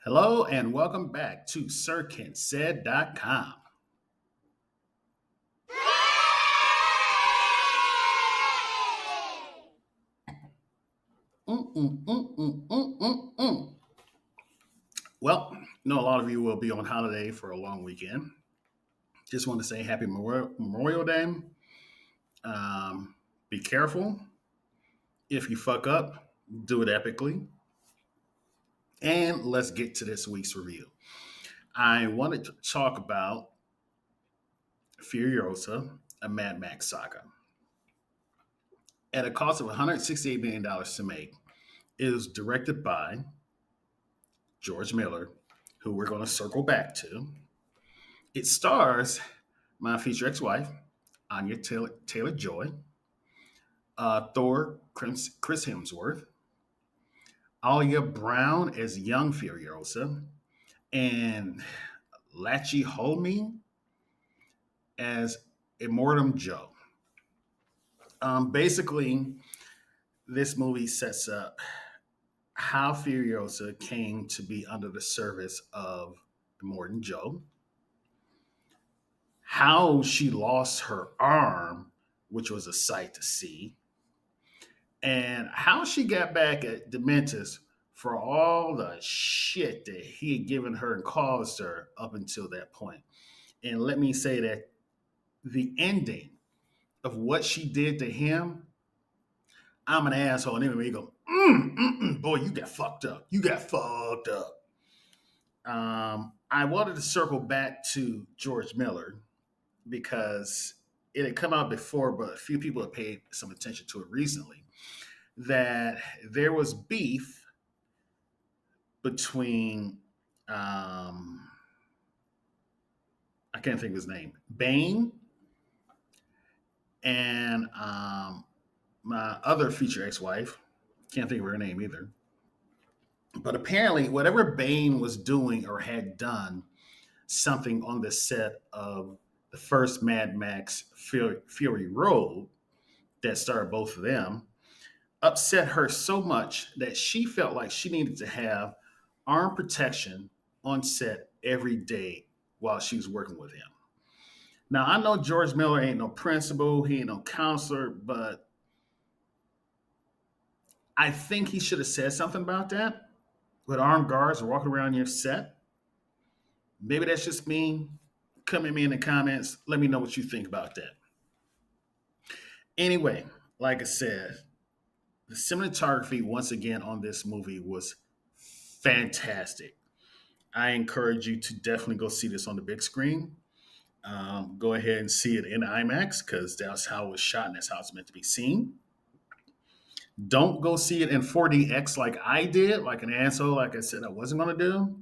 Hello and welcome back to SirKentSaid.com. Mm. Well, I know a lot of you will be on holiday for a long weekend. Just want to say happy Memorial Day. Be careful. If you fuck up, do it epically. And let's get to this week's review. I wanted to talk about Furiosa, a Mad Max Saga. At a cost of $168 million to make, it was directed by George Miller, who we're going to circle back to. It stars my future ex-wife, Anya Taylor Joy, Thor Chris Hemsworth, Alia Brown as young Furiosa, and Lachi Holme as Immortum Joe. Basically, this movie sets up how Furiosa came to be under the service of Immortan Joe, how she lost her arm, which was a sight to see, and how she got back at Dementus for all the shit that he had given her and caused her up until that point. And let me say that the ending of what she did to him, I'm an asshole. And anyway, you go, boy, you got fucked up. You got fucked up. I wanted to circle back to George Miller because it had come out before, but a few people have paid some attention to it recently. That there was beef between, I can't think of his name, Bane, and my other future ex wife. Can't think of her name either. But apparently, whatever Bane was doing or had done something on the set of the first Mad Max Fury Road that starred both of them upset her so much that she felt like she needed to have arm protection on set every day while she was working with him. Now, I know George Miller ain't no principal, he ain't no counselor, but I think he should have said something about that with armed guards walking around your set. Maybe that's just me. Come at me in the comments. Let me know what you think about that. Anyway, like I said, the cinematography once again on this movie was fantastic. I encourage you to definitely go see this on the big screen. Go ahead and see it in IMAX because that's how it was shot and that's how it's meant to be seen. Don't go see it in 4DX like I did, like an asshole, like I said I wasn't going to do,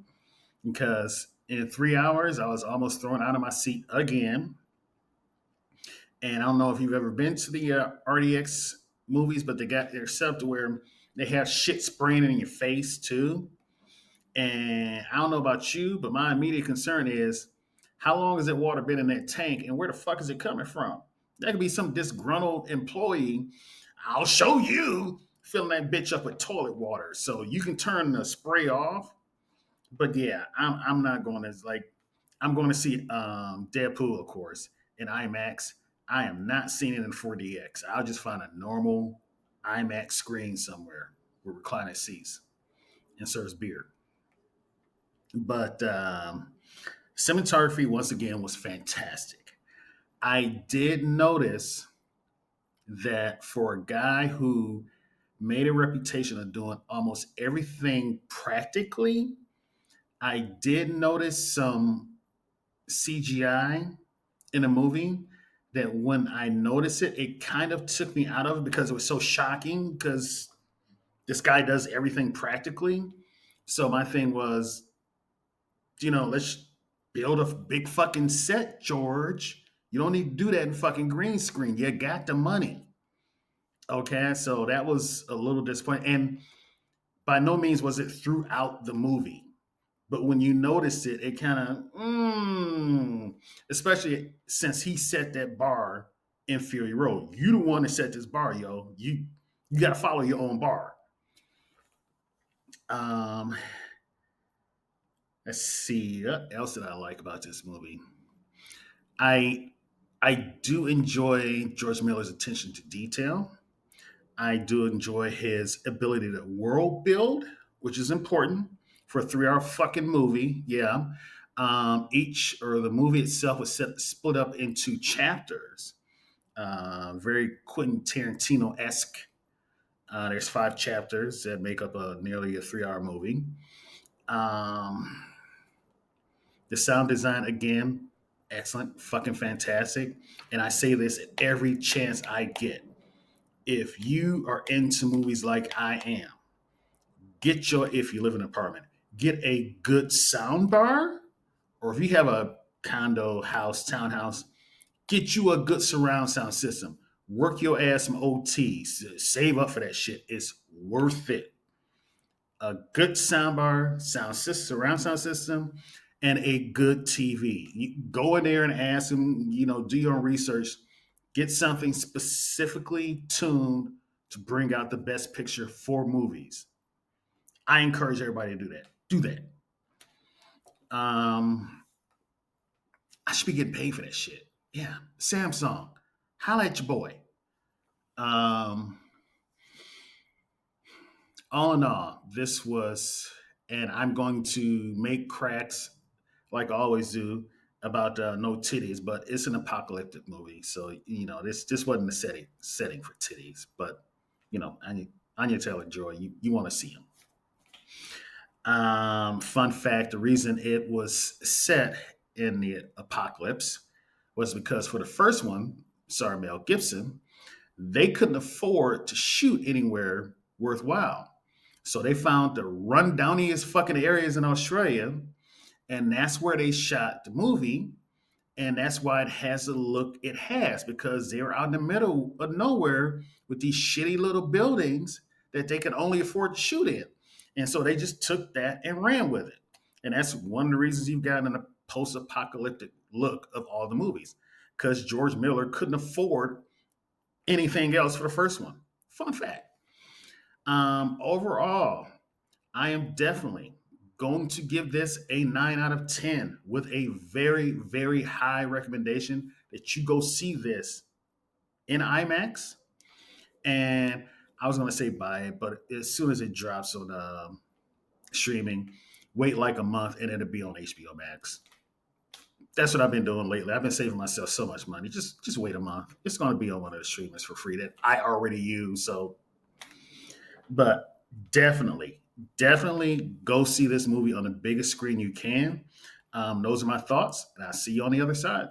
because in 3 hours I was almost thrown out of my seat again. And I don't know if you've ever been to the RDX movies, but they got their stuff to where they have shit spraying in your face too. And I don't know about you, but my immediate concern is how long has that water been in that tank and where the fuck is it coming from? That could be some disgruntled employee. I'll show you filling that bitch up with toilet water. So you can turn the spray off. But yeah, I'm not going to like, I'm going to see Deadpool, of course, in IMAX. I am not seeing it in 4DX. I'll just find a normal IMAX screen somewhere with recliner seats and serves beer. But cinematography, once again, was fantastic. I did notice that for a guy who made a reputation of doing almost everything practically, I did notice some CGI in a movie that when I noticed it, it kind of took me out of it because it was so shocking because this guy does everything practically. So my thing was, let's build a big fucking set, George. You don't need to do that in fucking green screen. You got the money. Okay, so that was a little disappointing. And by no means was it throughout the movie. But when you noticed it, it kind of, especially since he set that bar in Fury Road. You the one that set this bar, yo. You got to follow your own bar. Um, Let's see what else did I like about this movie. I I do enjoy George Miller's attention to detail. I do enjoy his ability to world build, which is important for a 3 hour fucking movie. Yeah. Each or the movie itself was split up into chapters. Very Quentin Tarantino esque. There's 5 chapters that make up nearly a 3 hour movie. Um, the sound design, again, excellent, fucking fantastic. And I say this at every chance I get. If you are into movies like I am, if you live in an apartment, get a good sound bar, or if you have a condo, house, townhouse, get you a good surround sound system. Work your ass some OTs. Save up for that shit. It's worth it. A good soundbar, surround sound system, and a good TV. You go in there and ask them, do your own research. Get something specifically tuned to bring out the best picture for movies. I encourage everybody to do that. Do that. Um, I should be getting paid for that shit. Yeah, Samsung, holla at your boy. Um, all in all, this was, and I'm going to make cracks like I always do about no titties, but it's an apocalyptic movie, so this wasn't the setting for titties, but Anya Taylor Joy, you want to see him. Fun fact: the reason it was set in the apocalypse was because for the first one, sorry Mel Gibson, they couldn't afford to shoot anywhere worthwhile. So they found the rundowniest fucking areas in Australia, and that's where they shot the movie. And that's why it has the look it has, because they were out in the middle of nowhere with these shitty little buildings that they could only afford to shoot in. And so they just took that and ran with it. And that's one of the reasons you've gotten a post apocalyptic look of all the movies, because George Miller couldn't afford anything else for the first one. Fun fact. Overall, I am definitely going to give this a 9 out of 10 with a very, very high recommendation that you go see this in IMAX. And I was going to say buy it, but as soon as it drops on streaming, wait like a month and it'll be on HBO Max. That's what I've been doing lately. I've been saving myself so much money. Just wait a month. It's going to be on one of the streamers for free that I already use. So, but definitely, definitely go see this movie on the biggest screen you can. Those are my thoughts, and I'll see you on the other side.